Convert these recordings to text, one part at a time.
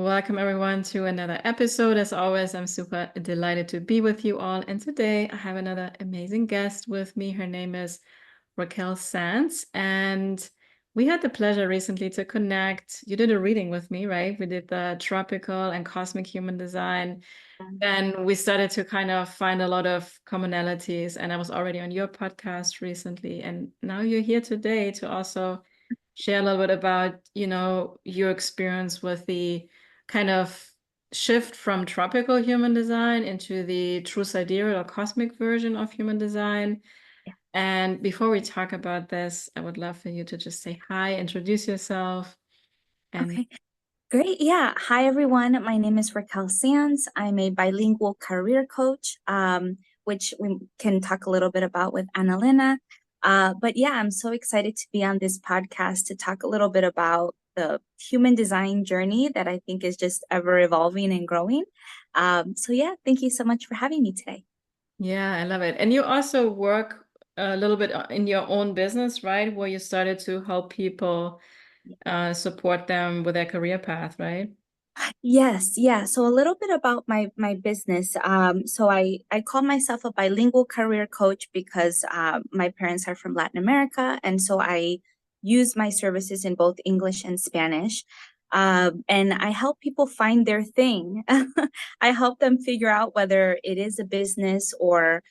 Welcome everyone to another episode. As always, I'm super delighted to be with you all. And today I have another amazing guest with me. Her name is Raquel Sands. And we had the pleasure recently to connect. You did a reading with me, right? We did the tropical and cosmic human design. Then we started to kind of find a lot of commonalities. And I was already on your podcast recently. And now you're here today to also share a little bit about, your experience with the kind of shift from tropical human design into the true sidereal or cosmic version of human design. Yeah. And before we talk about this, I would love for you to just say hi, introduce yourself. And Okay, great. Yeah. Hi, everyone. My name is Raquel Sands. I'm a bilingual career coach, which we can talk a little bit about with Annalena. But yeah, I'm so excited to be on this podcast to talk a little bit about the human design journey that I think is just ever evolving and growing. So yeah, thank you so much for having me today. yeah, I love it. And you also work a little bit in your own business, right? Where you started to help people support them with their career path, right? Yes, yeah. So a little bit about my business. So I call myself a bilingual career coach because my parents are from Latin America, and so I use my services in both English and Spanish. And I help people find their thing. I help them figure out whether it is a business or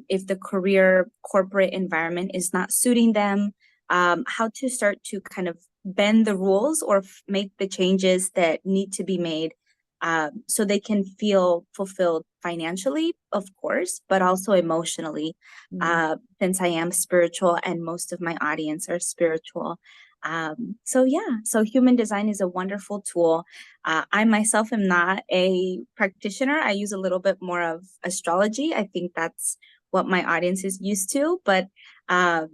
if the career corporate environment is not suiting them, how to start to kind of bend the rules or make the changes that need to be made so they can feel fulfilled financially, of course, but also emotionally, Mm. since I am spiritual and most of my audience are spiritual. So yeah, so human design is a wonderful tool. I myself am not a practitioner. I use a little bit more of astrology. I think that's what my audience is used to, but I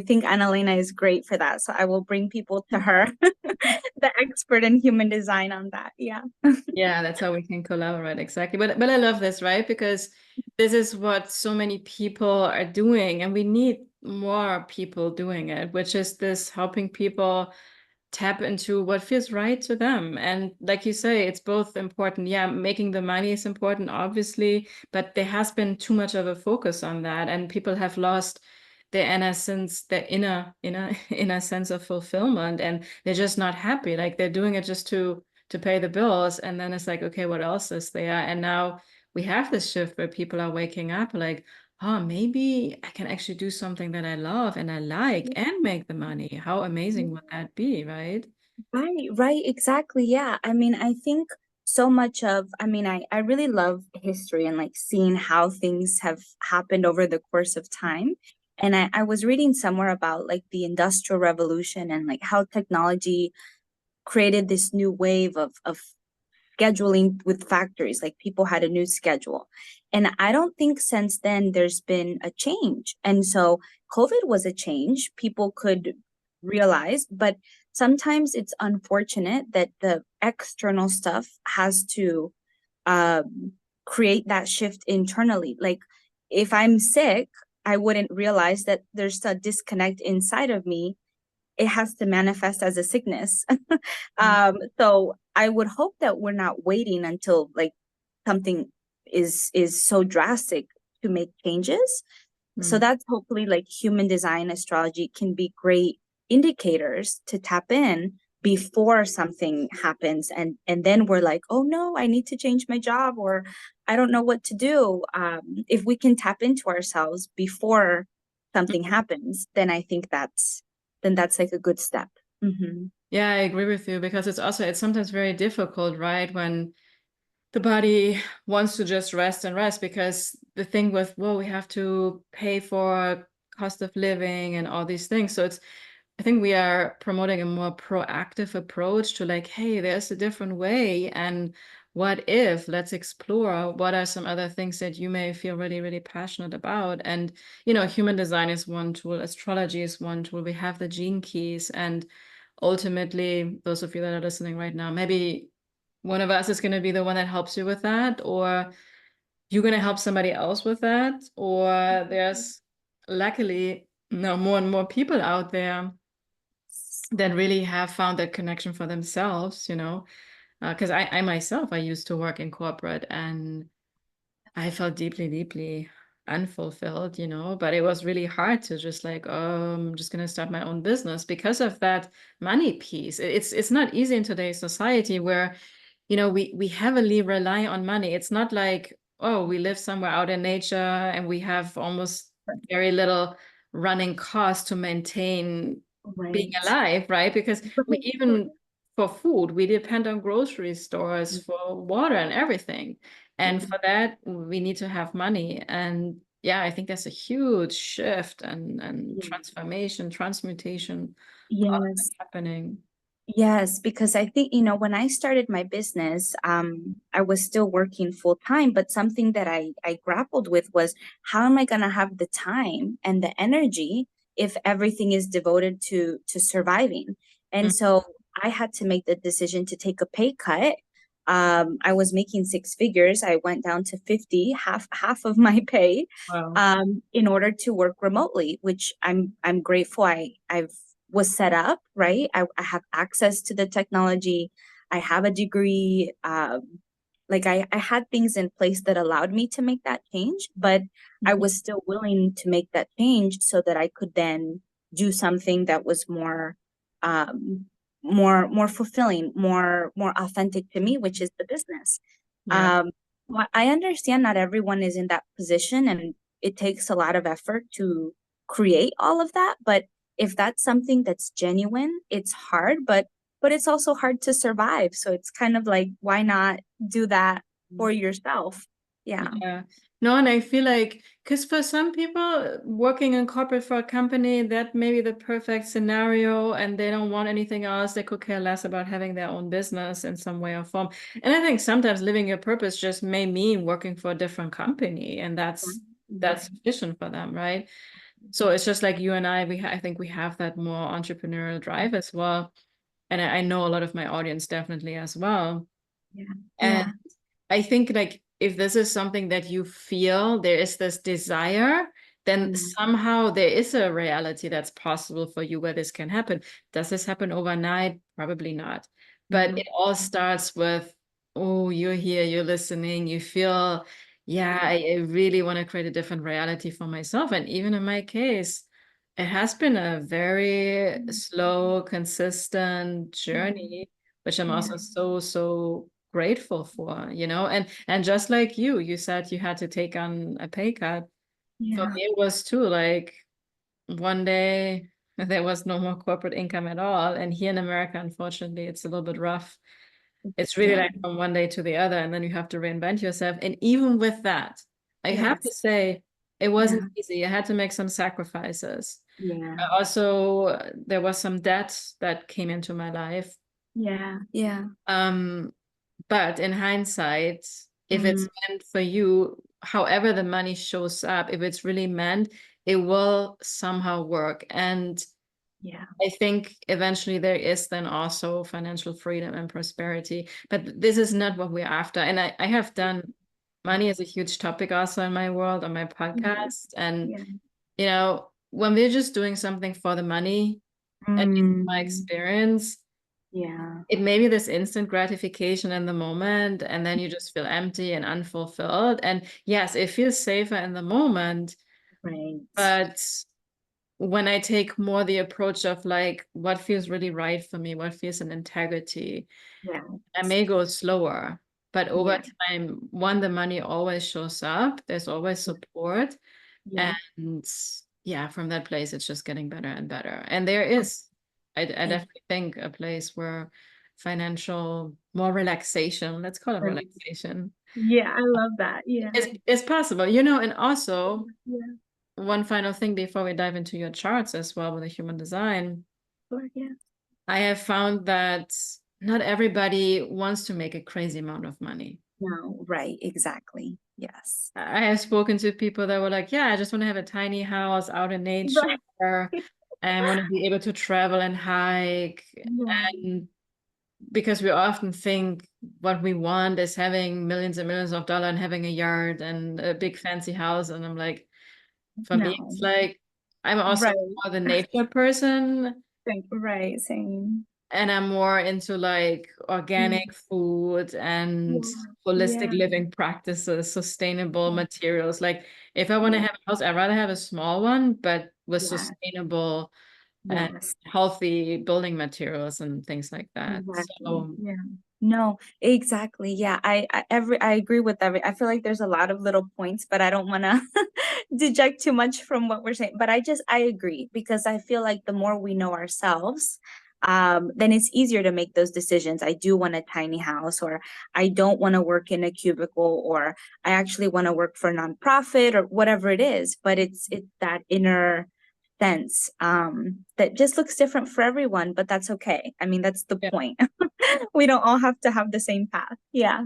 think Annalena is great for that. So I will bring people to her, the expert in human design on that. Yeah. Yeah, that's how we can collaborate, exactly. But I love this, right? Because this is what so many people are doing, and we need more people doing it, which is this helping people tap into what feels right to them. And like you say, it's both important. Yeah, making the money is important, obviously, but there has been too much of a focus on that, and people have lost their innocence, their inner sense of fulfillment, and they're just not happy. Like they're doing it just to pay the bills, and then it's like, okay, what else is there? And now we have this shift where people are waking up like, oh, maybe I can actually do something that I love and I like and make the money. How amazing would that be, right? Right, exactly. Yeah. I mean, I think so much of, I really love history and like seeing how things have happened over the course of time. And I was reading somewhere about like the Industrial Revolution and like how technology created this new wave of scheduling with factories. Like people had a new schedule. And I don't think since then there's been a change. And so COVID was a change people could realize, but sometimes it's unfortunate that the external stuff has to create that shift internally. Like if I'm sick, I wouldn't realize that there's a disconnect inside of me. It has to manifest as a sickness. So I would hope that we're not waiting until like something is so drastic to make changes. So Mm. that's hopefully like human design astrology can be great indicators to tap in before something happens and then we're like, oh no, I need to change my job or I don't know what to do. If we can tap into ourselves before something happens, then I think that's like a good step. Mm-hmm. Yeah, I agree with you because it's sometimes very difficult, right? When the body wants to just rest and rest because the thing with, well, we have to pay for cost of living and all these things. So I think we are promoting a more proactive approach to like, hey, there's a different way. And what if, let's explore what are some other things that you may feel really, really passionate about. And, human design is one tool, astrology is one tool. We have the gene keys. And ultimately, those of you that are listening right now, maybe one of us is going to be the one that helps you with that, or you're going to help somebody else with that. Or there's luckily now more and more people out there that really have found that connection for themselves, Because I myself, I used to work in corporate, and I felt deeply, deeply unfulfilled, but it was really hard to just like, oh, I'm just gonna start my own business because of that money piece. It's not easy in today's society where, we heavily rely on money. It's not like, oh, we live somewhere out in nature and we have almost very little running cost to maintain being Right. alive, right? Because we Right. even for food, we depend on grocery stores for water and everything. And Yeah. for that, we need to have money. And yeah, I think that's a huge shift and Yeah. transformation, transmutation, all of that Yes. happening. Yes, because I think, when I started my business, I was still working full time, but something that I grappled with was how am I going to have the time and the energy if everything is devoted to surviving? And Mm. so I had to make the decision to take a pay cut. I was making six figures. I went down to 50, half of my pay, Wow. in order to work remotely, which I'm grateful I've was set up, right? I have access to the technology. I have a degree. Like I had things in place that allowed me to make that change, but I Mhm. was still willing to make that change so that I could then do something that was um, more fulfilling, more authentic to me, which is the business. Yeah. Um, I understand not everyone is in that position, and it takes a lot of effort to create all of that. But if that's something that's genuine, it's hard, but it's also hard to survive. So it's kind of like, why not do that for yourself? Yeah. Yeah. No, and I feel like, because for some people, working in corporate for a company, that may be the perfect scenario, and they don't want anything else. They could care less about having their own business in some way or form. And I think sometimes living your purpose just may mean working for a different company, and that's Right. sufficient for them, right? So it's just like you and I, I think we have that more entrepreneurial drive as well. And I know a lot of my audience definitely as well. Yeah. And Yeah. I think like if this is something that you feel there is this desire, then Mm. somehow there is a reality that's possible for you where this can happen. Does this happen overnight? Probably not. But No. it all starts with, oh, you're here, you're listening, you feel, yeah, I really want to create a different reality for myself. And even in my case, it has been a very slow, consistent journey, which I'm Yeah. also so grateful for, and just like you said you had to take on a pay cut. For Yeah. me, it was too, like one day there was no more corporate income at all. And here in America, unfortunately, it's a little bit rough. It's really Yeah. like from one day to the other, and then you have to reinvent yourself. And even with that, I have to Yes. say it wasn't Yeah. easy. I had to make some sacrifices. Yeah. Also, there was some debt that came into my life. Yeah. Yeah. Um, But in hindsight, if Mm. it's meant for you, however the money shows up, if it's really meant, it will somehow work. And Yeah. I think eventually there is then also financial freedom and prosperity. But this is not what we're after. And I have done money is a huge topic also in my world, on my Yeah. podcast. And, Yeah. when we're just doing something for the money, at least in my Mm. experience, Yeah. it may be this instant gratification in the moment, and then you just feel empty and unfulfilled. And yes, it feels safer in the moment, Right. but when I take more the approach of like what feels really right for me, what feels an integrity, Yeah. I may go slower. But over Yeah. time, one, the money always shows up, there's always support. Yeah. And yeah, from that place, it's just getting better and better. And there is, I Thank definitely think, a place where financial, more relaxation, let's call it you. relaxation, Yeah, I love that. Yeah. is possible, and also Yeah. one final thing before we dive into your charts as well with the human design. Sure. Yeah. I have found that not everybody wants to make a crazy amount of money. No, right. Exactly. Yes. I have spoken to people that were like, yeah, I just want to have a tiny house out in nature. Right. I want to be able to travel and hike. Yeah. And because we often think what we want is having millions and millions of dollars and having a yard and a big fancy house. And I'm like, for me, No. it's like, I'm also Right. more the nature person. Right. Same. and I'm more into like Mm. organic food and Yeah, holistic yeah, living practices, sustainable materials. Like if I want to yeah, have a house, I'd rather have a small one, but with yeah, sustainable and yes. healthy building materials and things like that. Exactly. So Yeah. No, exactly. Yeah. I agree with every, I feel like there's a lot of little points, but I don't want to deject too much from what we're saying. But I agree because I feel like the more we know ourselves, then it's easier to make those decisions. I do want a tiny house, or I don't want to work in a cubicle, or I actually want to work for a nonprofit or whatever it is. But it's that inner sense that just looks different for everyone, but that's okay. I mean, that's the yeah, point. We don't all have to have the same path. Yeah.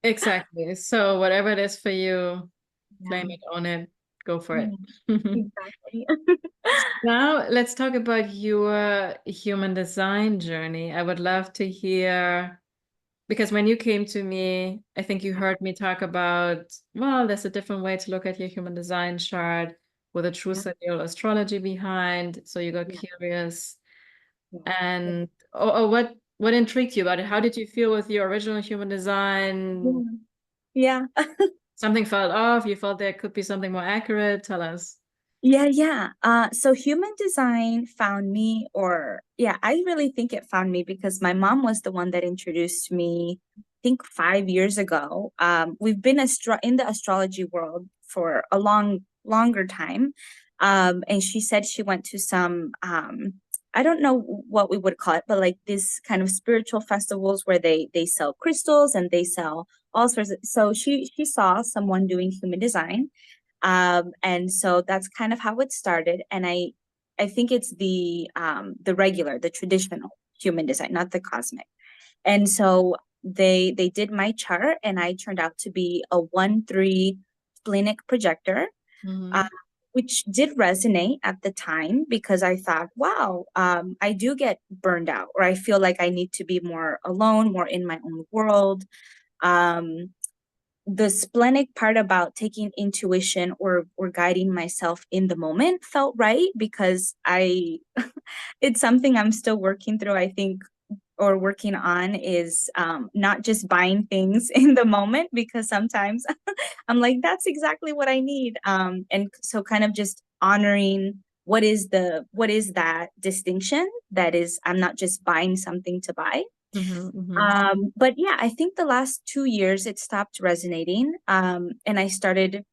exactly. So whatever it is for you, Yeah. claim it, own it, go for it. Yeah. Exactly. Now, let's talk about your human design journey. I would love to hear, because when you came to me, I think you heard me talk about, well, there's a different way to look at your human design chart with a true Yeah. sidereal astrology behind. So you got Yeah. curious. Yeah. And what intrigued you about it? How did you feel with your original human design? Yeah. Something felt off? You felt there could be something more accurate? Tell us. Yeah, yeah. So human design found me, or yeah, I really think it found me because my mom was the one that introduced me, I think 5 years ago. We've been in the astrology world for a longer time. And she said she went to some, I don't know what we would call it, but like this kind of spiritual festivals where they sell crystals and they sell all sorts of, so she saw someone doing human design, and so that's kind of how it started. And I think it's the regular, the traditional human design, not the cosmic. And so they did my chart, and I turned out to be a 1-3 splenic projector, uh, Hmm. which did resonate at the time because I thought, wow, I do get burned out, or I feel like I need to be more alone, more in my own world. Um, the splenic part about taking intuition or guiding myself in the moment felt right because I it's something I'm still working through, I think, or working on, is not just buying things in the moment, because sometimes I'm like, that's exactly what I need. And so kind of just honoring what is that distinction, that is, I'm not just buying something to buy. Hmm. Hmm. But yeah, I think the last 2 years it stopped resonating. And I started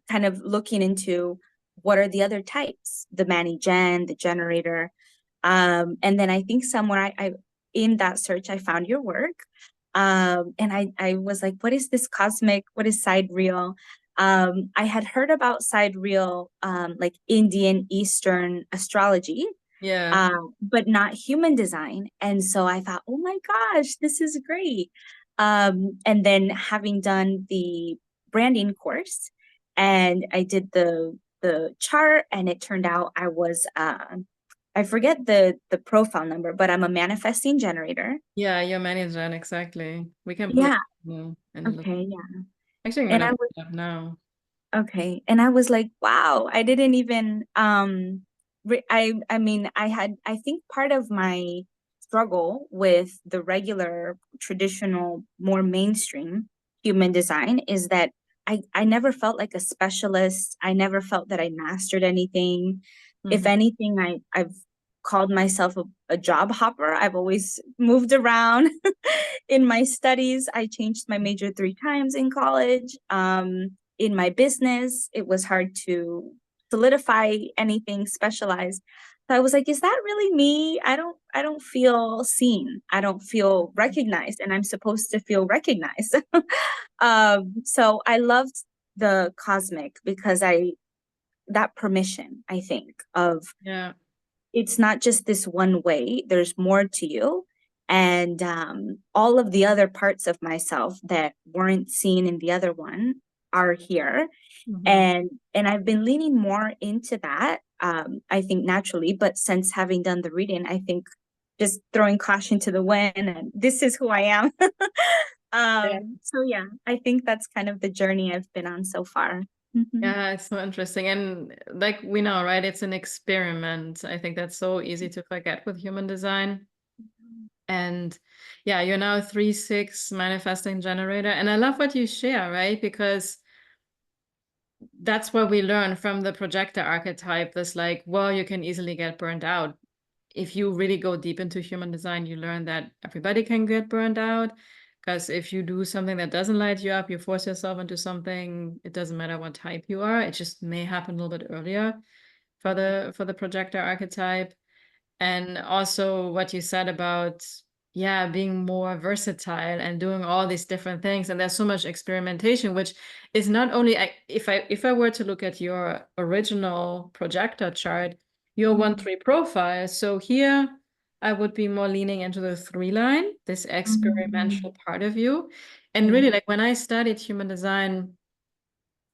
kind of looking into what are the other types, the Manny Gen, the generator. And then I think somewhere I in that search, I found your work. And I was like, what is this cosmic? What is sidereal? I had heard about sidereal, like Indian Eastern astrology, Yeah. but not human design. And so I thought, oh my gosh, this is great. And then having done the branding course, and I did the chart, and it turned out I was I forget the profile number, but I'm a manifesting generator. Yeah, your manager, exactly. We can pull it Yeah. up now and look. Okay. Yeah. Actually, I'm And gonna I pull was it up now. okay. And I was like, wow, I didn't even I mean, I think part of my struggle with the regular traditional more mainstream human design is that I never felt like a specialist. I never felt that I mastered anything. If Hmm. anything, I've called myself a job hopper. I've always moved around. In my studies, I changed my major 3 times in college. In my business, it was hard to solidify anything specialized. So I was like, is that really me? I don't feel seen. I don't feel recognized, and I'm supposed to feel recognized. So I loved the cosmic because I that permission, I think, of Yeah. it's not just this one way, there's more to you. And all of the other parts of myself that weren't seen in the other one are here. Hmm. And I've been leaning more into that, I think naturally, but since having done the reading, I think just throwing caution to the wind, and this is who I am. Yeah. So yeah, I think that's kind of the journey I've been on so far. Mhm. Yeah, it's so interesting. And like we know, right? It's an experiment. I think that's so easy to forget with human design. And yeah, you're now a 3/6 manifesting generator. And I love what you share, right? Because that's what we learn from the projector archetype. This like, well, you can easily get burned out. If you really go deep into human design, you learn that everybody can get burned out. Because if you do something that doesn't light you up, you force yourself into something, it doesn't matter what type you are. It just may happen a little bit earlier for the projector archetype. And also what you said about, yeah, being more versatile and doing all these different things. And there's so much experimentation, which is not only, if I were to look at your original projector chart, your Mhm. 1/3 profile. So here I would be more leaning into the 3 line, this experimental Mhm. part of you. And Yeah. really, like when I studied human design,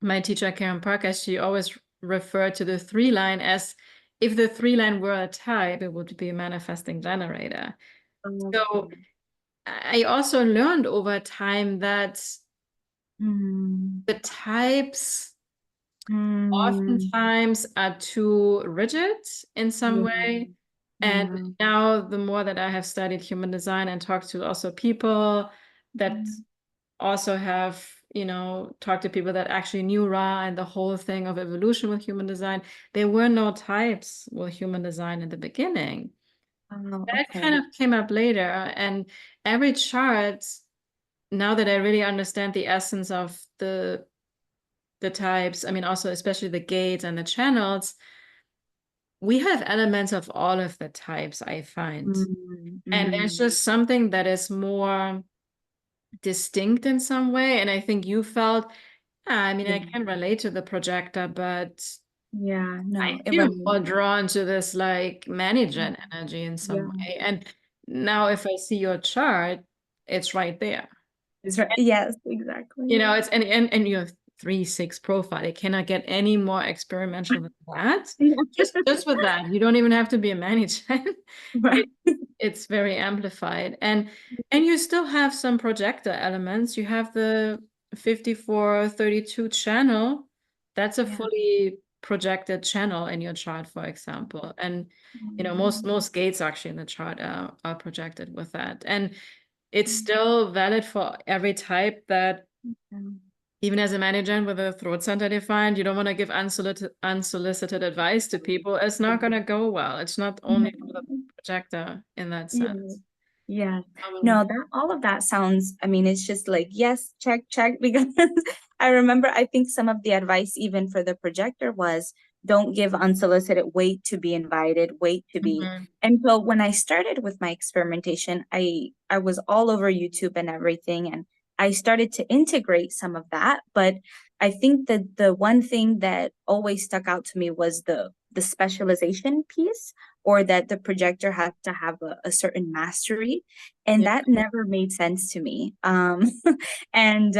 my teacher, Karen Parker, she always referred to the 3 line as if the 3 line were a type, it would be a manifesting generator. So Okay. I also learned over time that Mm. the types Mm. oftentimes are too rigid in some Yeah. way. And Yeah. now, the more that I have studied human design and talked to also people that Mm. also have, talked to people that actually knew Ra and the whole thing of evolution with human design, there were no types with human design in the beginning. Oh, That okay. kind of came up later. And every chart, now that I really understand the essence of the types, I mean, also especially the gates and the channels, we have elements of all of the types, I find. Mm. And there's Mm. just something that is more distinct in some way. And I think you felt, yeah, I mean, I Yeah. can relate to the projector, but Yeah. I No, it feel really. more drawn to this like manager energy in some Yeah. way. And now if I see your chart, it's right there. It's right. Yes, exactly. It's and your 3/6 profile. It cannot get any more experimental than that. Just with that, you don't even have to be a manager. Right. It, it's very amplified. And you still have some projector elements. You have the 5432 channel. That's a Yeah. fully projected channel in your chart, for example. And Mm. most gates actually in the chart are projected with that. And it's Mm. still valid for every type that Yeah. even as a manager and with a throat center defined, you don't want to give unsolicited advice to people. It's not going to go well. It's not only for the projector in that Yeah. sense. Yeah. Um, No, that all of that sounds, I mean, it's just like, yes, check, check, because I remember I think some of the advice even for the projector was don't give unsolicited, wait to be invited, wait to be. mhm. And so when I started with my experimentation, I was all over YouTube and everything, and I started to integrate some of that, but I think that the one thing that always stuck out to me was the specialization piece, or that the projector had to have a certain mastery, and Yeah. that never made sense to me. And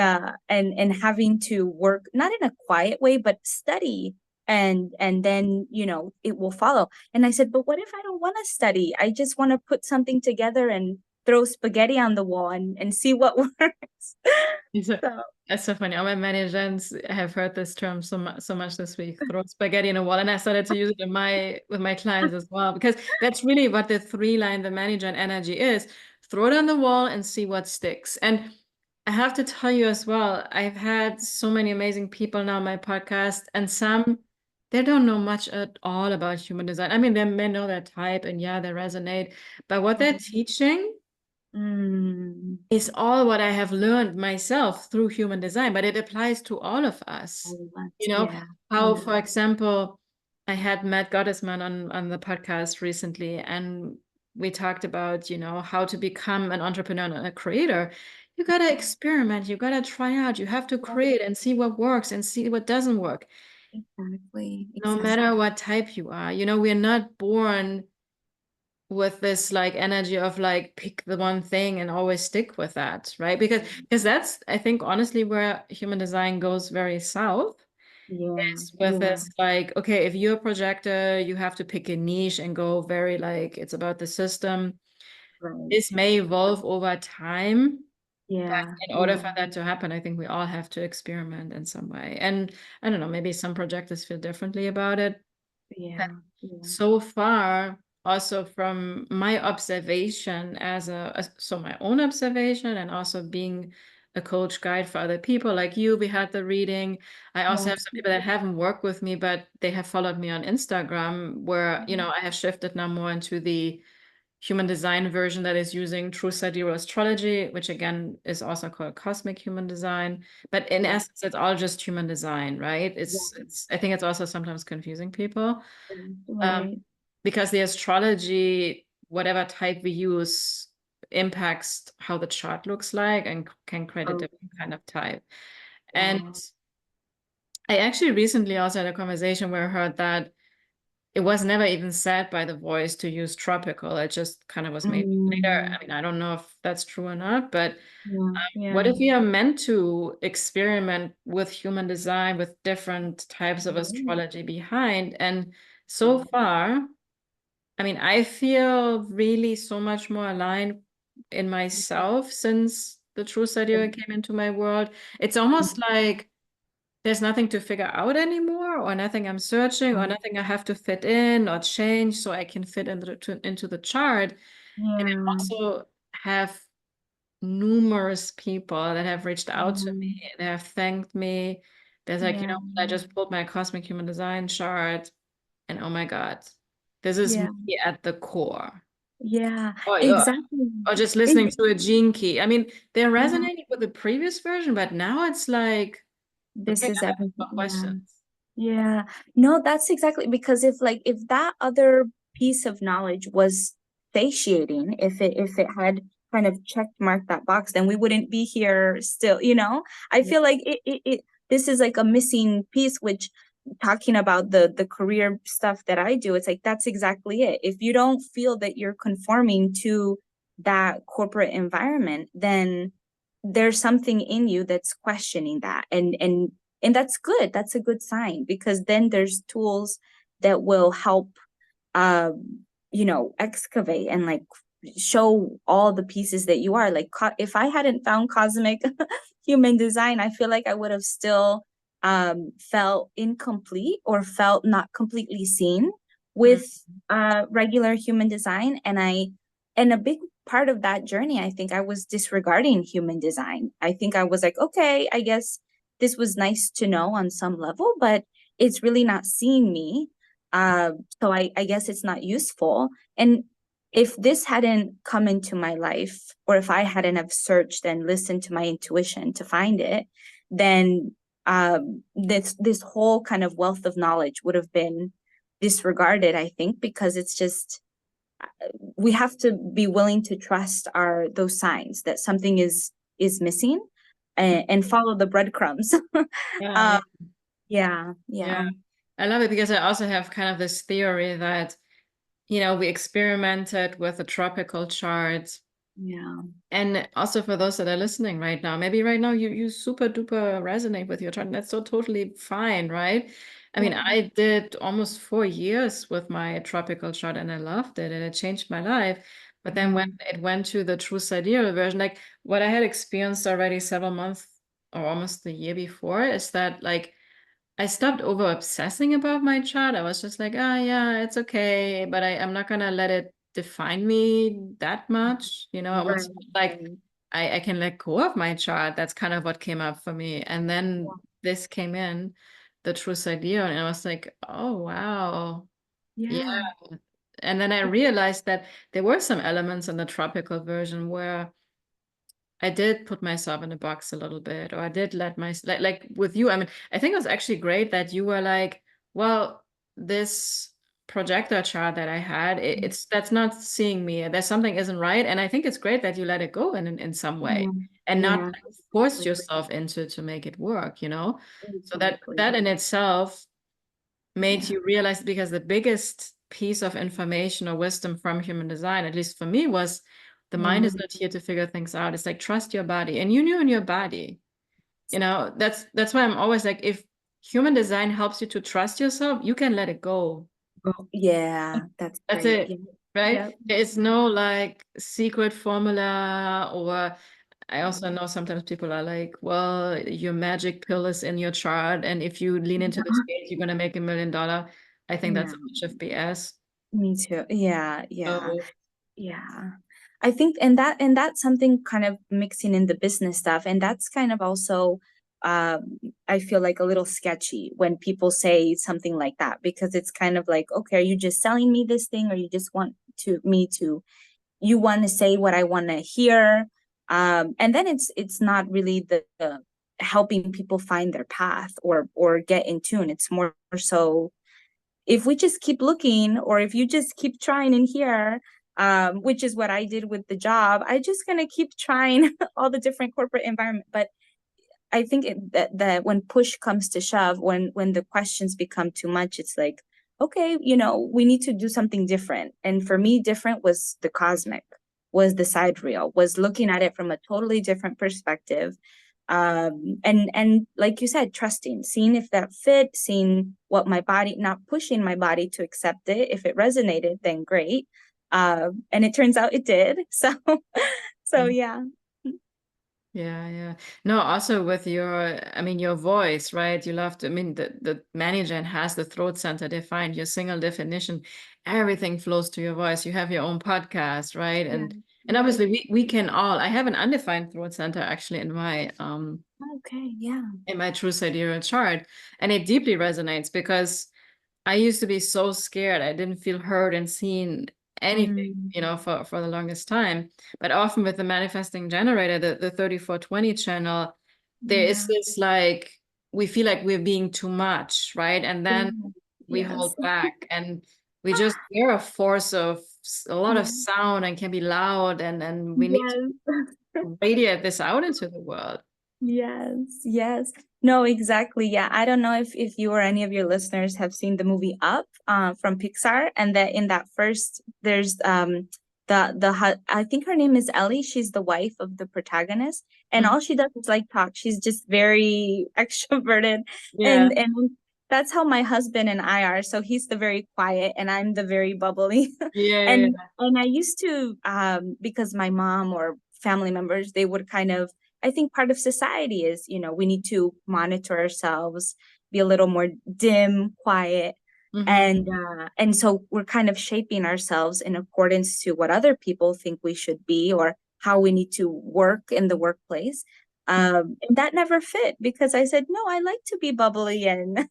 having to work not in a quiet way but study, and then it will follow. And I said, but what if I don't want to study? I just want to put something together and throw spaghetti on the wall and see what works. So, So that's so funny. All my managers have heard this term so much this week, throw spaghetti in a wall. And I started to use it with my clients as well, because that's really what the 3 line, the manager and energy is. Throw it on the wall and see what sticks. And I have to tell you as well, I've had so many amazing people now on my podcast, and some they don't know much at all about human design. I mean, they may know their type and yeah, they resonate, but what they're teaching mm, is all what I have learned myself through human design, but it applies to all of us. all of that, You know, yeah. how, Yeah. for example, I had Matt Gottesman on the podcast recently, and we talked about, how to become an entrepreneur and a creator. You gotta experiment, you gotta try out, you have to create and see what works and see what doesn't work, Exactly, no exactly. matter what type you are. We're not born with this like energy of like pick the one thing and always stick with that, right? Because that's, I think, honestly where human design goes very south, Yeah, is with yeah, this like, okay, if you're a projector, you have to pick a niche and go very like it's about the system. right. This may evolve over time, Yeah. In order Yeah. for that to happen, I think we all have to experiment in some way. And I don't know, maybe some projectors feel differently about it. But Yeah. Yeah. so far, also from my observation so my own observation and also being a coach guide for other people like you, we had the reading. I also Yeah. have some people that haven't worked with me, but they have followed me on Instagram where, I have shifted now more into the human design version that is using true sidereal astrology, which again is also called cosmic human design. But in Yeah. essence, it's all just human design, right? It's I think it's also sometimes confusing people. Um, Right. because the astrology, whatever type we use, impacts how the chart looks like and can create a Oh, different kind of type. And wow. I actually recently also had a conversation where I heard that it was never even said by the voice to use tropical. It just kind of was made later. Mm, I mean, I don't know if that's true or not, but yeah. Yeah. what if we are meant to experiment with human design with different types of Right. astrology behind? And so Yeah. far, I mean, I feel really so much more aligned in myself since the truth idea came into my world. It's almost like there's nothing to figure out anymore, or nothing I'm searching, or nothing I have to fit in or change so I can fit into the chart. And I Yeah. also have numerous people that have reached out to me. Yeah. They have thanked me. There's like, Yeah. I just pulled my cosmic human design chart, and oh my God, this is Yeah. me at the core. Yeah. Or, or, Exactly. or just listening Ex- to a gene key. I mean, they're yeah. resonating with the previous version, but now it's like, This okay, is I have everything. more Yeah. questions. Yeah. No, that's exactly because if that other piece of knowledge was satiating, if it had kind of check marked that box, then we wouldn't be here still, you know? I Yeah. feel like it this is like a missing piece, which talking about the career stuff that I do, it's like that's exactly it. If you don't feel that you're conforming to that corporate environment, then there's something in you that's questioning that. And that's good. That's a good sign because then there's tools that will help excavate and like show all the pieces that you are. Like if I hadn't found cosmic human design, I feel like I would have still felt incomplete or felt not completely seen Mm. with regular human design. And a big part of that journey, I think I was disregarding human design. I think I was like, okay, I guess this was nice to know on some level, but it's really not seeing me. So I guess it's not useful. And if this hadn't come into my life, or if I hadn't have searched and listened to my intuition to find it, then this whole kind of wealth of knowledge would have been disregarded, I think, because it's just we have to be willing to trust our those signs that something is missing and follow the breadcrumbs. Yeah, uh, yeah, yeah, yeah. yeah, I love it because I also have kind of this theory that, we experimented with a tropical chart. yeah, And also for those that are listening right now, maybe right now you super duper resonate with your chart, and that's so totally fine, right? I mean, yeah, I did almost 4 years with my tropical chart and I loved it and it changed my life. But then when yeah, it went to the true sidereal version, like what I had experienced already several months or almost the year before is that like I stopped over obsessing about my chart. I was just like, ah, yeah, it's okay, but I'm not gonna let it define me that much. I right, was like, right. I can let go of my chart. That's kind of what came up for me. And then this came in, the truth idea, and I was like, oh wow, yeah. Yeah, And then I realized that there were some elements in the tropical version where I did put myself in a box a little bit, or I did let my like with you. I mean, I think it was actually great that you were like, well, this projector chart that I had, it's that's not seeing me. There's something isn't right, and I think it's great that you let it go in some way yeah, and not yeah, like, force exactly, yourself into to make it work. So that exactly. that in itself made Yeah, you realize because the biggest piece of information or wisdom from human design, at least for me, was the mind yeah, is not here to figure things out. It's like trust your body. And you knew in your body. That's why I'm always like, if human design helps you to trust yourself, you can let it go. yeah, that's That's great. it. Yeah, Right? yeah, There is no like secret formula or I also know sometimes people are like, well, your magic pill is in your chart, and if you lean into the space, you're gonna make $1 million. I think that's Yeah, a bunch of BS. me too. Yeah, yeah. So, Yeah. I think and that's something kind of mixing in the business stuff. And that's kind of also I feel like a little sketchy when people say something like that, because it's kind of like, okay, are you just selling me this thing, or you just want to me to you want to say what I want to hear? And then it's not really the helping people find their path or get in tune. It's more so if we just keep looking, or if you just keep trying in here, which is what I did with the job, I just gonna keep trying all the different corporate environment. But I think that when push comes to shove, when the questions become too much, it's like, okay, we need to do something different. And for me, different was the cosmic, was the sidereal, was looking at it from a totally different perspective. And like you said, trusting, seeing if that fit, seeing what my body, not pushing my body to accept it. If it resonated, then great. And it turns out it did. So yeah. yeah, yeah. No, also with your, I mean, your voice, right? You love to, I mean, the manager has the throat center defined, your single definition, everything flows to your voice. You have your own podcast, right? Yeah. And Yes. obviously we can all, I have an undefined throat center actually Okay. Yeah. in my true sidereal chart. And it deeply resonates because I used to be so scared. I didn't feel heard and seen anything, Mm, for the longest time. But often with the manifesting generator, the 3420 channel, there is yeah. this like, we feel like we're being too much, right? And then Yeah. we Yes. hold back and we're a force of a lot of Yeah. sound and can be loud and we need to Yes. radiate this out into the world. Yes, yes. No, exactly. Yeah. I don't know if you or any of your listeners have seen the movie Up from Pixar, and that in that first there's I think her name is Ellie. She's the wife of the protagonist, and Mhm. all she does is like talk. She's just very extroverted, Yeah. and that's how my husband and I are. So he's the very quiet and I'm the very bubbly. Yeah. And Yeah. and I used to because my mom or family members, they would kind of, I think part of society is, we need to monitor ourselves, be a little more dim, quiet. Mhm. And so we're kind of shaping ourselves in accordance to what other people think we should be, or how we need to work in the workplace. And that never fit, because I said, no, I like to be bubbly and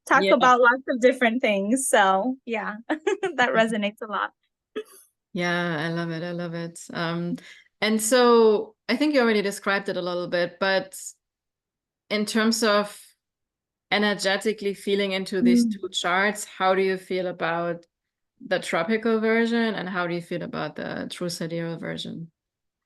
talk Yeah. about lots of different things. So yeah, that resonates a lot. Yeah, I love it. I love it. And so I think you already described it a little bit, but in terms of energetically feeling into these Mm. two charts, how do you feel about the tropical version and how do you feel about the true sidereal version?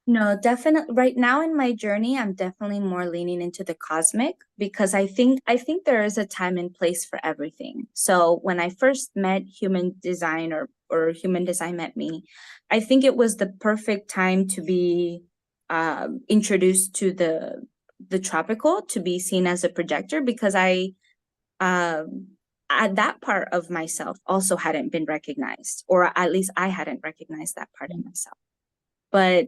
No, definitely right now in my journey, I'm definitely more leaning into the cosmic, because I think there is a time and place for everything. So when I first met human design, or human design met me, I think it was the perfect time to be introduced to the tropical, to be seen as a projector, because I um that part of myself also hadn't been recognized, or at least I hadn't recognized that part of myself. But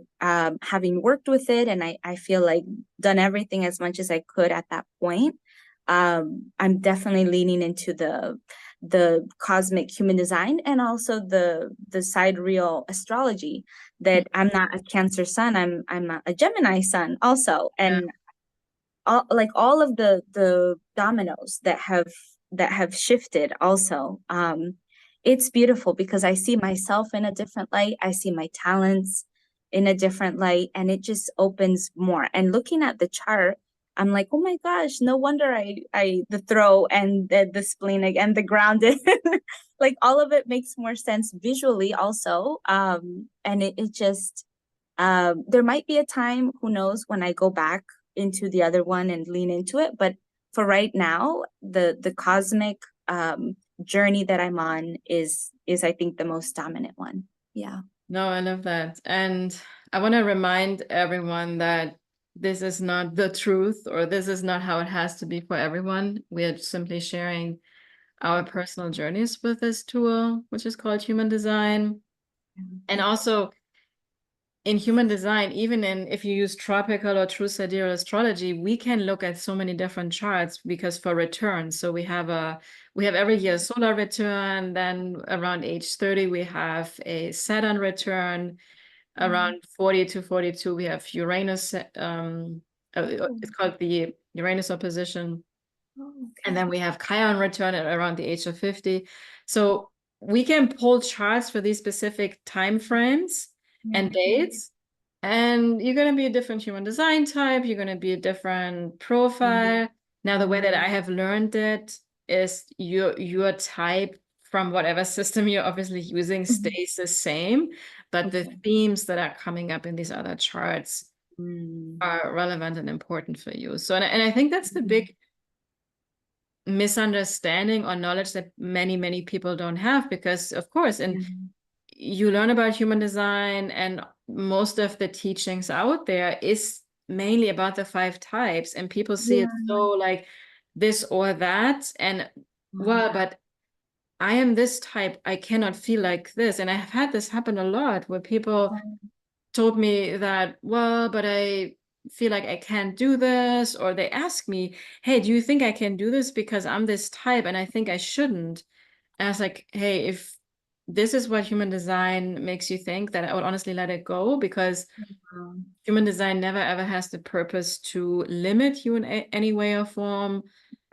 having worked with it, and I feel like done everything as much as I could at that point, I'm definitely leaning into the cosmic human design, and also the sidereal astrology. That I'm not a Cancer sun, I'm a Gemini sun also. Yeah. And all of the dominoes that have shifted also. It's beautiful, because I see myself in a different light, I see my talents in a different light, and it just opens more. And looking at the chart, I'm like, oh my gosh, no wonder I the throw and the splenic and the grounded, like all of it makes more sense visually also. And it just there might be a time, who knows, when I go back into the other one and lean into it. But for right now, the cosmic journey that I'm on is I think the most dominant one. Yeah. No, I love that. And I want to remind everyone that this is not the truth or this is not how it has to be for everyone. We are simply sharing our personal journeys with this tool, which is called human design. And also, in human design, even in if you use tropical or true sidereal astrology, we can look at so many different charts because for returns. So we have every year a solar return, then around age 30 we have a Saturn return, around 40 to 42 we have Uranus, Oh, it's called the Uranus opposition. And okay. then we have Chiron return at around the age of 50. So we can pull charts for these specific time frames Yeah. and dates. And you're going to be a different human design type. You're going to be a different profile. Now, the way that I have learned it is your type from whatever system you're obviously using Mhm. stays the same, but the Okay. themes that are coming up in these other charts Mm. are relevant and important for you. So, and I think that's the Mhm. big misunderstanding or knowledge that many people don't have, because of course, and Yeah. you learn about human design and most of the teachings out there is mainly about the 5 types, and people see it Yeah. so like this or that, and well, but I am this type, I cannot feel like this. And I have had this happen a lot where people told me that, well, but I feel like I can't do this, or they ask me, hey, do you think I can do this because I'm this type and I think I shouldn't? And I was like, hey, if this is what human design makes you think, that I would honestly let it go, because human design never ever has the purpose to limit you in any way or form,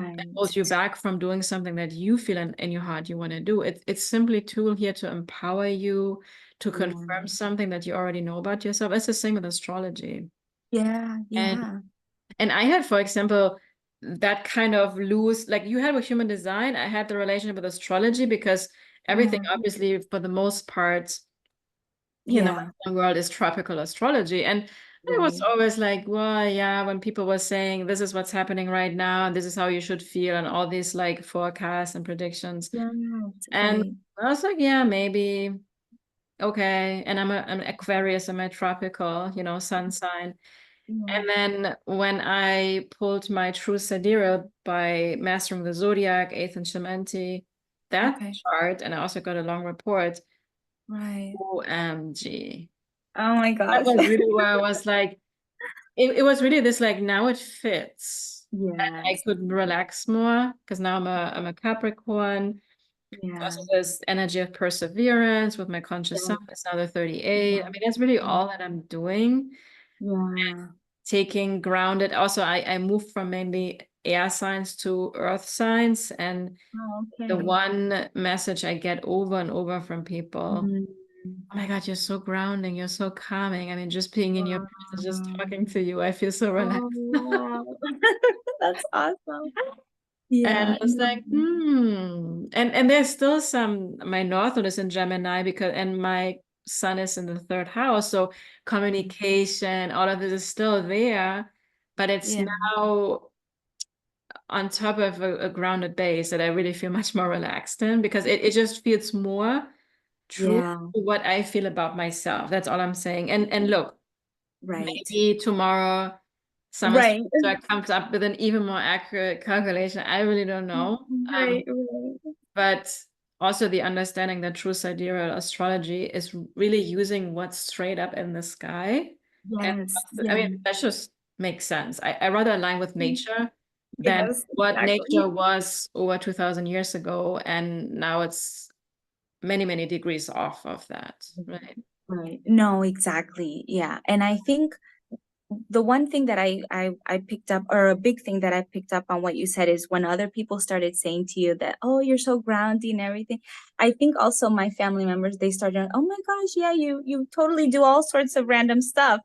hold Right. you back from doing something that you feel in your heart you want to do. It's simply a tool here to empower you to confirm Yeah. something that you already know about yourself. It's the same with astrology. Yeah. And Yeah. and I had, for example, that kind of loose, like you had with human design, I had the relationship with astrology because everything, Yeah. obviously, for the most part, in the Yeah. Western world is tropical astrology. And I was Right. always like, well, yeah, when people were saying this is what's happening right now, and this is how you should feel, and all these like forecasts and predictions. Yes. And Right. I was like, yeah, maybe, okay. And I'm an Aquarius, I'm a tropical, sun sign. Yeah. And then when I pulled my true sidereal by mastering the zodiac, eighth and Shementi, that Okay. chart, and I also got a long report. Right. OMG. Oh my That gosh. was really where I was like, it was really this like, now it fits. And I Yes. could relax more because now I'm a Capricorn. Also, Yeah. this energy of perseverance with my conscious Yeah. self. It's now the 38. I Yeah. mean, that's really Yeah. all that I'm doing. Yeah. Taking grounded. Also, I moved from mainly air signs to earth signs. And Oh, the okay. one message I get over and over from people, Mm. oh my God, you're so grounding, you're so calming. I mean, just being in your presence, just Wow. talking to you, I feel so Oh, relaxed. wow. That's awesome. And Yeah. it's like, And there's still some, my North Node is in Gemini because, and my sun is in the third house. So communication, all of this is still there, but it's Yeah. now on top of a grounded base that I really feel much more relaxed in, because it just feels more true Yeah. to what I feel about myself. That's all I'm saying. And look, Right. maybe tomorrow some Right. astrologer comes up with an even more accurate calculation. I really don't know. Right. Right. But also the understanding that true sidereal astrology is really using what's straight up in the sky. And Yes. I mean, Yeah. that just makes sense. I rather align with nature than Yes, what exactly. nature was over 2000 years ago. And now it's many degrees off of that, right? Right. No, exactly. Yeah. And I think the one thing that I picked up, or a big thing that I picked up on what you said, is when other people started saying to you that, oh, you're so grounding and everything. I think also my family members, they started, oh my gosh, yeah, you totally do all sorts of random stuff.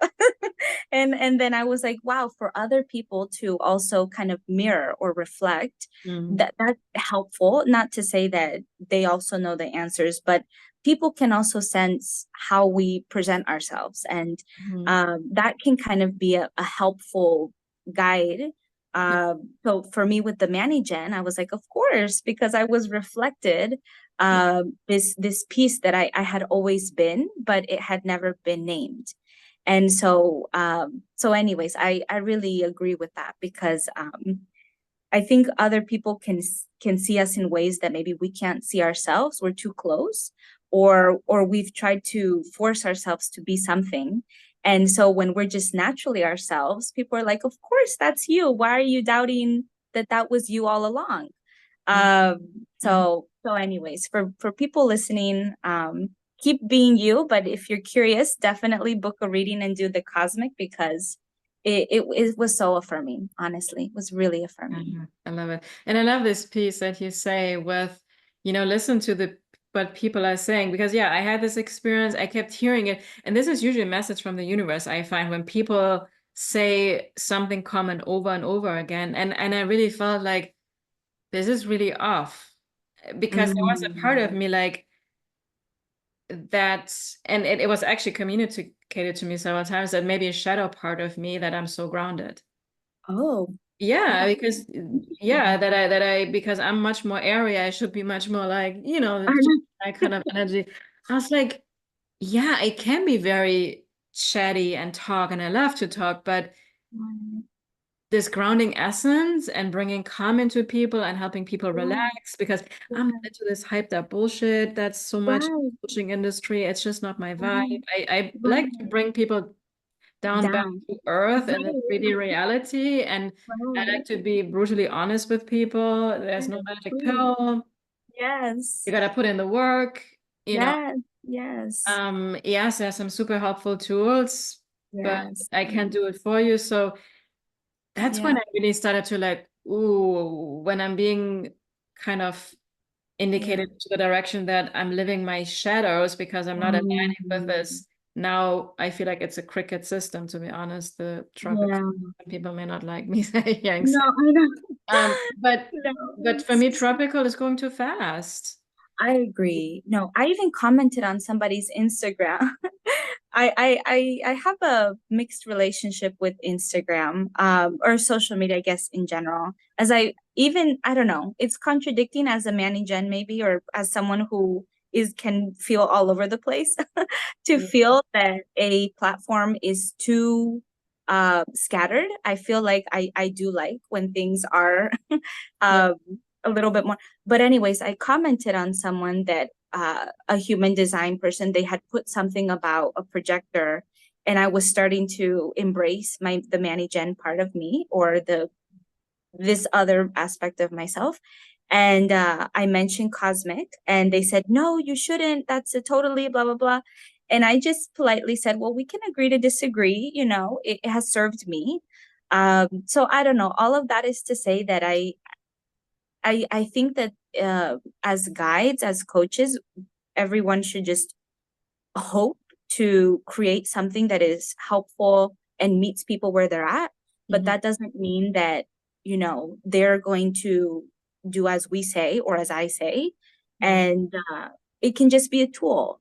And then I was like, wow, for other people to also kind of mirror or reflect, Mm. that's helpful. Not to say that they also know the answers, but people can also sense how we present ourselves, and Mhm. that can kind of be a helpful guide. Yeah. So for me with the Manny Gen, I was like, of course, because I was reflected this piece that I had always been, but it had never been named. And so anyways, I really agree with that, because I think other people can see us in ways that maybe we can't see ourselves. We're too close. or we've tried to force ourselves to be something. And so when we're just naturally ourselves, people are like, of course, that's you. Why are you doubting that that was you all along? Mhm. So anyways, for people listening, keep being you, but if you're curious, definitely book a reading and do the cosmic, because it was so affirming. Honestly, it was really affirming. I love it. And I love this piece that you say with, listen to the what people are saying, because yeah, I had this experience, I kept hearing it, and this is usually a message from the universe, I find, when people say something common over and over again, and I really felt like this is really off, because there was a part of Mm. me like that, and it was actually communicated to me several times, that maybe a shadow part of me, that I'm so grounded. Oh, Yeah, wow. because Interesting. because I'm much more airy, I should be much more like, I that kind of energy. I was like, yeah, I can be very chatty and talk, and I love to talk, but know. this grounding essence and bringing calm into people and helping people Yeah, relax, because I'm not yeah, into this hyped up bullshit that's so much in right, the coaching industry. It's just not my vibe. right, I like to right. bring people down back Down. to earth and the Right, 3D reality. And I right. like to be brutally honest with people. There's no Yes, magic please. pill. You Yes, gotta put in the work, you know. yes, yes, Yes, there's some super helpful tools, but yes, I can't do it for you. So that's when yeah, I really started to like, ooh, when I'm being kind of yeah. indicated to the direction that I'm living my shadows because I'm not aligning with Mm, this. Now I feel like it's a cricket system, to be honest. The tropical yeah. people may not like me saying No, so. I don't. Um, but No. but for me, tropical is going too fast. I agree. No, I even commented on somebody's Instagram. I have a mixed relationship with Instagram, or social media, I guess, in general. As I don't know, it's contradicting as a Manny Gen maybe, or as someone who is can feel all over the place, to Yeah. feel that a platform is too scattered. I feel like I do like when things are Yeah. um a little bit more. But anyways, I commented on someone that a human design person, they had put something about a projector, and I was starting to embrace the Manny Gen part of me, or the this other aspect of myself. And I mentioned cosmic, and they said, no, you shouldn't. That's a totally blah, blah, blah. And I just politely said, well, we can agree to disagree. It has served me. So I don't know. All of that is to say that I think that as guides, as coaches, everyone should just hope to create something that is helpful and meets people where they're at. But Mhm. that doesn't mean that, they're going to do as we say or as I say. Yeah. And it can just be a tool.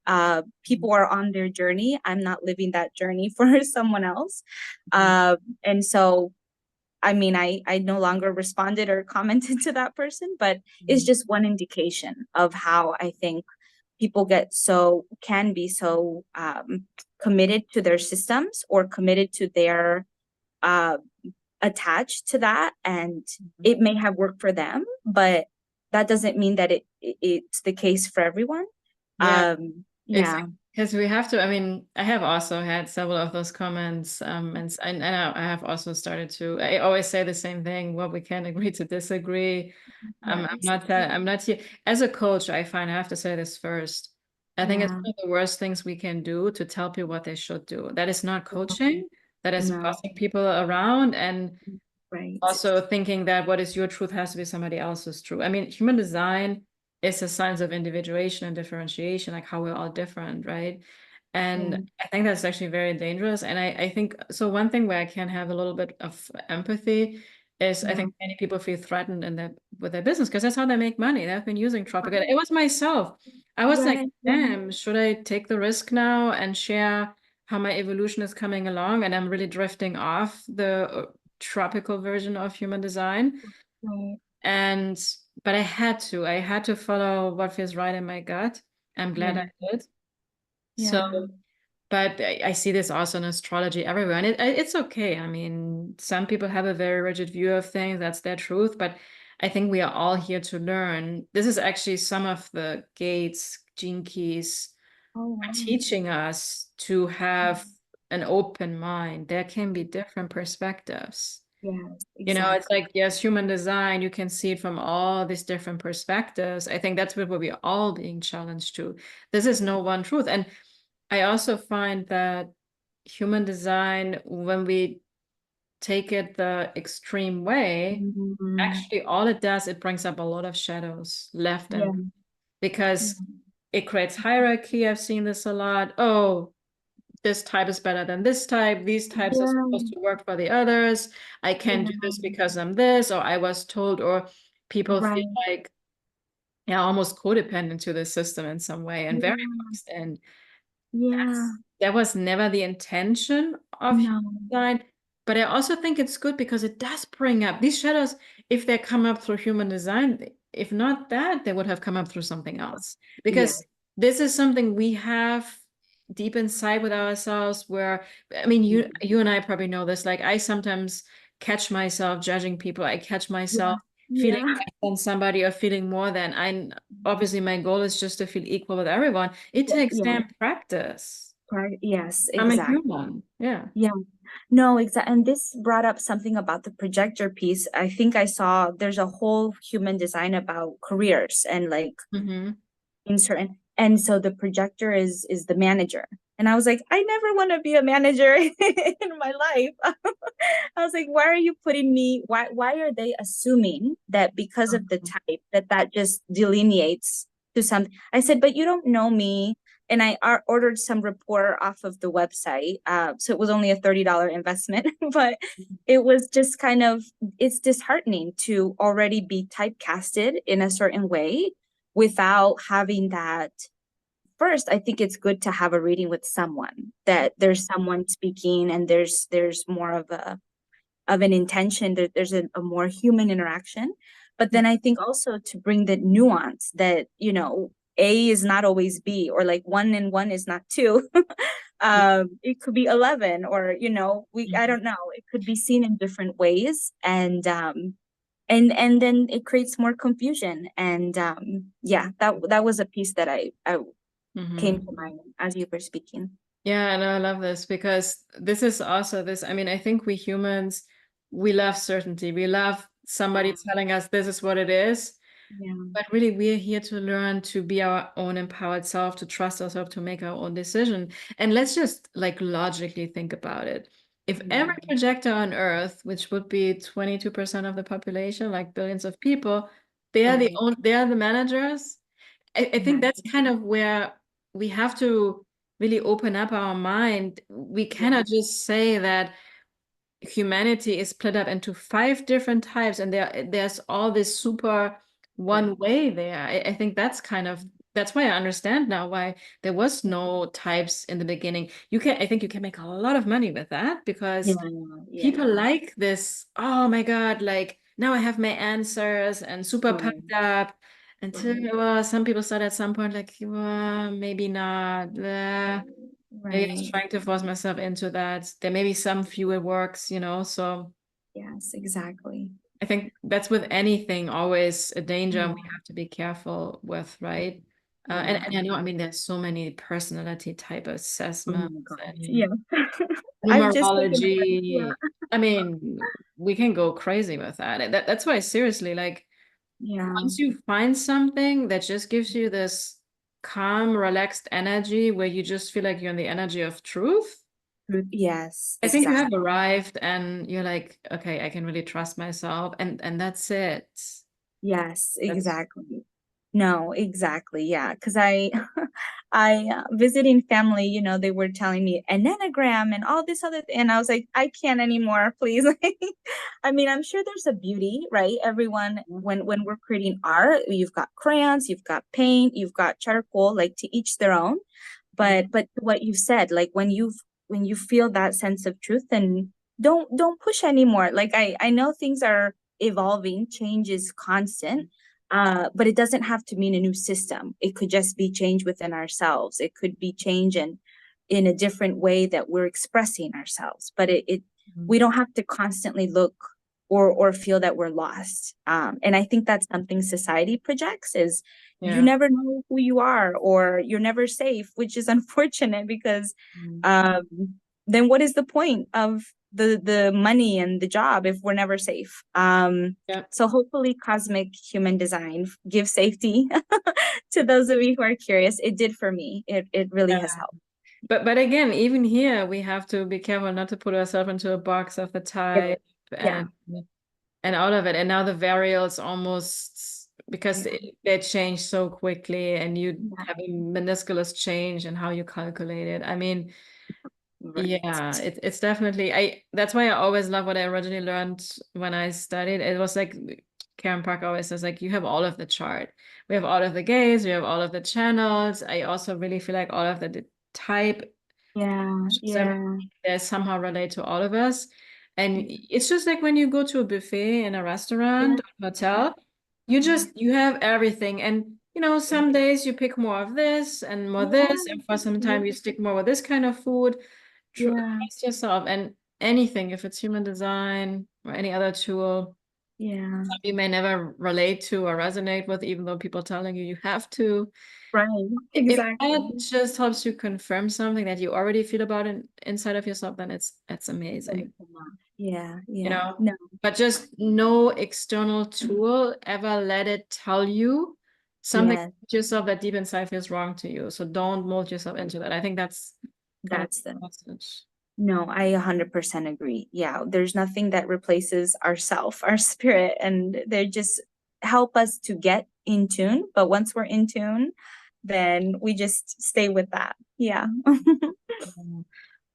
People are on their journey. I'm not living that journey for someone else. Mhm. And so I mean, I no longer responded or commented to that person, but it's Mhm. just one indication of how I think people can be so committed to their systems, or committed to their uh, attached to that, and Mhm. it may have worked for them, but that doesn't mean that it's the case for everyone. Yeah. Yeah, Because we have to, I mean, I have also had several of those comments, and I have also started to, I always say the same thing, well, we can agree to disagree. yes, I'm not here. As a coach, I find I have to say this first. I think it's yeah, one of the worst things we can do to tell people what they should do. That is not coaching, that is no, bossing people around and right, also thinking that what is your truth has to be somebody else's truth. I mean, human design is a science of individuation and differentiation, like how we're all different, right? And yeah, I think that's actually very dangerous. And I think so. One thing where I can have a little bit of empathy is I yeah, think many people feel threatened in their with their business because that's how they make money. They've been using tropical. It was myself. I was like, right, right. damn, should I take the risk now and share how my evolution is coming along? And I'm really drifting off the tropical version of human design. Right. And but I had to follow what feels right in my gut. I'm glad I Yeah. did. So, Yeah. but I see this also in astrology everywhere, and it's okay. I mean, some people have a very rigid view of things, that's their truth, but I think we are all here to learn. This is actually some of the gates gene keys Oh, are wow. teaching us to have an open mind. There can be different perspectives. Yes, You know, it's exactly. like, yes, human design, you can see it from all these different perspectives. I think that's what we're all being challenged to. This is no one truth. And I also find that human design, when we take it the extreme way, Mhm. actually all it does, it brings up a lot of shadows left and Yeah. right, Yeah. because it creates hierarchy. I've seen this a lot. Oh, this type is better than this type. These types are supposed Yeah. to work for the others. I can't do Yeah. this because I'm this, or I was told, or people feel Right. like, yeah, almost codependent to the system in some way and very Yeah. boxed in. Yeah. That was never the intention of human No. design. But I also think it's good because it does bring up these shadows. If they come up through human design, if not that, they would have come up through something else. Yeah. Because this is something we have deep inside with ourselves where, I mean, you and I probably know this. Like, I sometimes catch myself judging people. I catch Yeah. myself feeling Yeah. less than somebody or feeling more than. I obviously my goal is just to feel equal with everyone. It takes Yeah. damn practice. Yes, I'm a exactly. human. Yeah. Yeah. No, exactly. And this brought up something about the projector piece. I think I saw there's a whole human design about careers and like Mm-hmm. in certain, and so the projector is the manager. And I was like, I never want to be a manager in my life. I was like, why are you putting me, why are they assuming that because of the type that just delineates to some. I said, but you don't know me. And I ordered some rapport off of the website. So it was only a $30 investment, but it was just kind of, it's disheartening to already be typecasted in a certain way without having that. First, I think it's good to have a reading with someone, that there's someone speaking and there's more of an intention, that there's a more human interaction. But then I think also to bring the nuance that, A is not always B, or like 1 and 1 is not 2. It could be 11, or, I Mhm. don't know, it could be seen in different ways. And then it creates more confusion. And yeah, that was a piece that I came Mhm. to mind as you were speaking. Yeah, and I love this because this is also this. I mean, I think we humans, we love certainty. We love somebody Yeah. telling us this is what it is. Yeah. But really, we're here to learn to be our own empowered self, to trust ourselves, to make our own decision. And let's just like logically think about it. If every Yeah. projector on Earth, which would be 22% of the population, like billions of people, they are Right. they are the managers. I think Yeah. that's kind of where we have to really open up our mind. We Yeah. cannot just say that humanity is split up into five different types and there's all this super Yeah. one way there. I think that's kind of that's why I understand now why there was no types in the beginning. I think you can make a lot of money with that Yeah. because people Yeah. like this, oh my God, like now I have my answers and super Right. pumped up until Right. some people said at some point like, well, maybe not. Maybe I was Right. trying to force myself into that. There may be some few it works, so Yes, exactly. I think that's with anything always a danger and we Yeah. have to be careful with, right? And Yeah. I know, I mean, there's so many personality type Oh assessments my God. and Yeah. I've just taken one. Yeah. numerology. I mean, we can go crazy with that. That's why seriously, like Yeah. once you find something that just gives you this calm, relaxed energy where you just feel like you're in the energy of truth, Yes, I think you have exactly. arrived and you're like, okay, I can really trust myself and that's it. Yes, That's exactly. No, exactly. Yeah, because I visiting family, they were telling me an anagram and all this other thing, and I was like, I can't anymore, please. I mean, I'm sure there's a beauty, right? Everyone, when we're creating art, you've got crayons, you've got paint, you've got charcoal, like to each their own. But what you said, like when you feel that sense of truth, then don't push anymore. Like I know things are evolving, change is constant, but it doesn't have to mean a new system. It could just be change within ourselves. It could be change in a different way that we're expressing ourselves. But it Mhm. we don't have to constantly look. or feel that we're lost. And I think that's something society projects is you Yeah. never know who you are or you're never safe, which is unfortunate because um, then what is the point of the money and the job if we're never safe? Yeah. So hopefully cosmic human design gives safety to those of you who are curious. It did for me. It really has helped. But again, even here we have to be careful not to put ourselves into a box of the Yeah. type Yeah. and out of it. And now the variables almost because Yeah. they change so quickly and you Yeah. have a minusculous change in how you calculate it. I mean, Right. yeah, it's definitely that's why I always love what I originally learned when I studied. It was like Karen Park always says, like, you have all of the chart. We have all of the gates, we have all of the channels. I also really feel like all of the type Yeah. Yeah. they somehow relate to all of us. And Yeah. it's just like when you go to a buffet in a restaurant Yeah. or hotel, you have everything. And some days you pick more of this and more this, and for some time you stick more with this kind of food. Yeah. Trust yourself and anything, if it's human design or any other tool, Yeah. you may never relate to or resonate with, even though people telling you have to. Right. If Exactly. that just helps you confirm something that you already feel about inside of yourself, then it's Thanks amazing, so much. Yeah. you Yeah. know. No. But just no external tool ever let it tell you something Yes. about yourself that deep inside feels wrong to you. So don't mold yourself into that. I think that's kind of That's the the message. no, I 100% agree. Yeah, there's nothing that replaces our self, our spirit, and they just help us to get in tune. But once we're in tune, then we just stay with that. Yeah. Mm.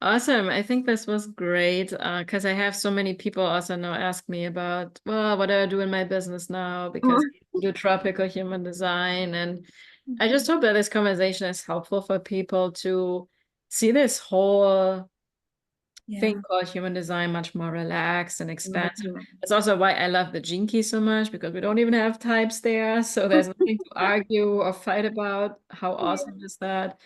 Awesome. I think this was great because I have so many people also now ask me about, well, what do I do in my business now? Because I do tropical human design. And I just hope that this conversation is helpful for people to see this whole Yeah. thing called human design much more relaxed and expansive. Right. That's also why I love the Gene Key so much because we don't even have types there. So there's nothing to argue or fight about. How Yeah. awesome is that?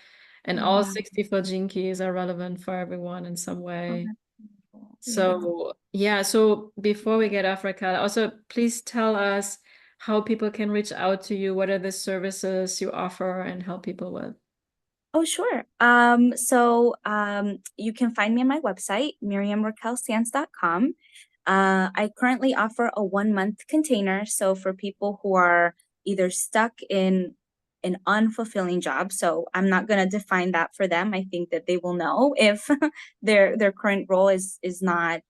And all Yeah. 64 gene keys are relevant for everyone in some Oh, way. that's beautiful. Yeah. So, yeah, so before we get off, Raquel, also please tell us how people can reach out to you. What are the services you offer and help people with? Oh, sure. You can find me on my website, miriamraquelsands.com. I currently offer a 1 month container. So for people who are either stuck in an unfulfilling job, so I'm not going to define that for them. I think that they will know if their current role is not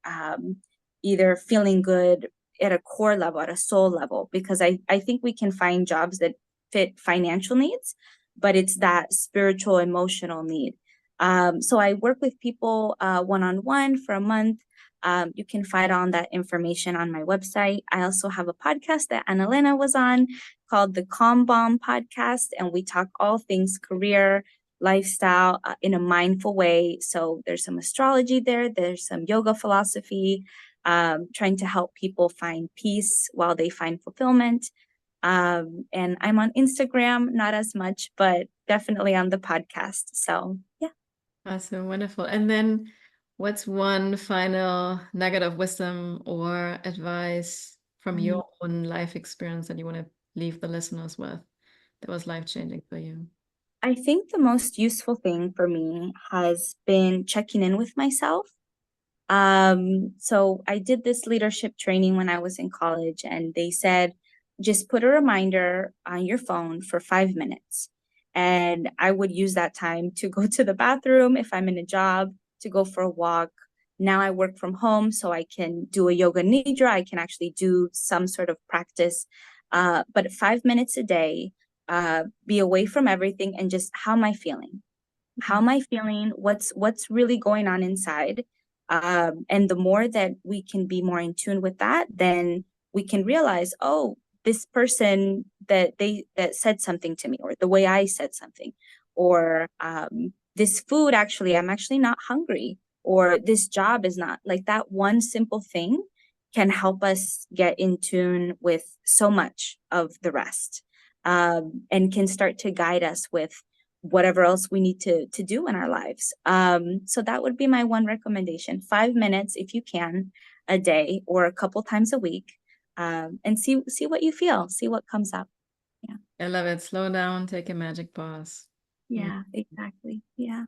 either feeling good at a core level, at a soul level, because I think we can find jobs that fit financial needs, but it's that spiritual, emotional need. So I work with people one-on-one for a month. You can find all that information on my website. I also have a podcast that Annalena was on called the Calm Bomb Podcast, and we talk all things career, lifestyle in a mindful way. So there's some astrology there, there's some yoga philosophy, trying to help people find peace while they find fulfillment. And I'm on Instagram, not as much, but definitely on the podcast. So yeah. Awesome, wonderful. And then what's one final nugget of wisdom or advice from Um, your own life experience that you want to leave the listeners with that was life-changing for you? I think the most useful thing for me has been checking in with myself. So I did this leadership training when I was in college, and they said, just put a reminder on your phone for 5 minutes. And I would use that time to go to the bathroom if I'm in a job, to go for a walk. Now I work from home, so I can do a yoga nidra. I can actually do some sort of practice. But 5 minutes a day, be away from everything and just how am I feeling? How am I feeling? What's really going on inside? And the more that we can be more in tune with that, then we can realize, oh, this person that said something to me, or the way I said something, or this food actually, I'm actually not hungry, or this job is not like that. One simple thing can help us get in tune with so much of the rest, and can start to guide us with whatever else we need to do in our lives. So that would be my one recommendation. 5 minutes if you can a day or a couple times a week. And see what you feel, see what comes up. Yeah. I love it. Slow down, take a magic pause. Mm. Yeah, exactly. Yeah.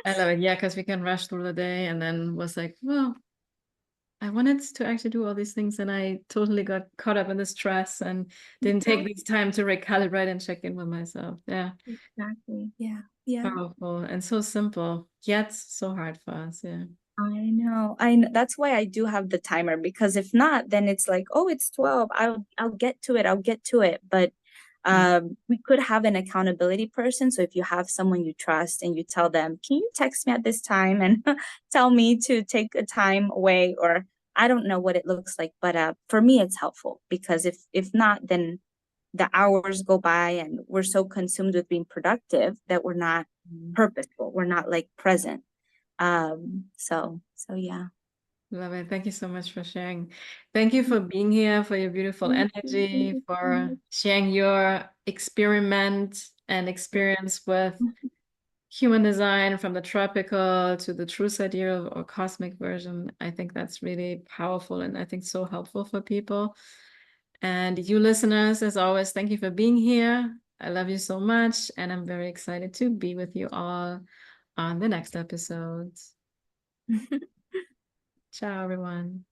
I love it. Yeah, because we can rush through the day and then was like, well, I wanted to actually do all these things and I totally got caught up in the stress and didn't take this time to recalibrate and check in with myself. Yeah. Exactly. Yeah. Yeah. Powerful and so simple, yet so hard for us. Yeah. I know. I know. That's why I do have the timer, because if not, then it's like, oh, it's 12. I'll get to it. I'll get to it. But we could have an accountability person. So if you have someone you trust and you tell them, can you text me at this time and tell me to take a time away, or I don't know what it looks like, but for me it's helpful, because if not, then the hours go by and we're so consumed with being productive that we're not purposeful. We're not like present. So yeah. Love it. Thank you so much for sharing. Thank you for being here, for your beautiful Thank you. Thank energy, you so for sharing your experiment and experience with much. human design from the tropical to the true sidereal or cosmic version. I think that's really powerful and I think so helpful for people. And you listeners, as always, thank you for being here. I love you so much, and I'm very excited to be with you all on the next episodes. Ciao, everyone.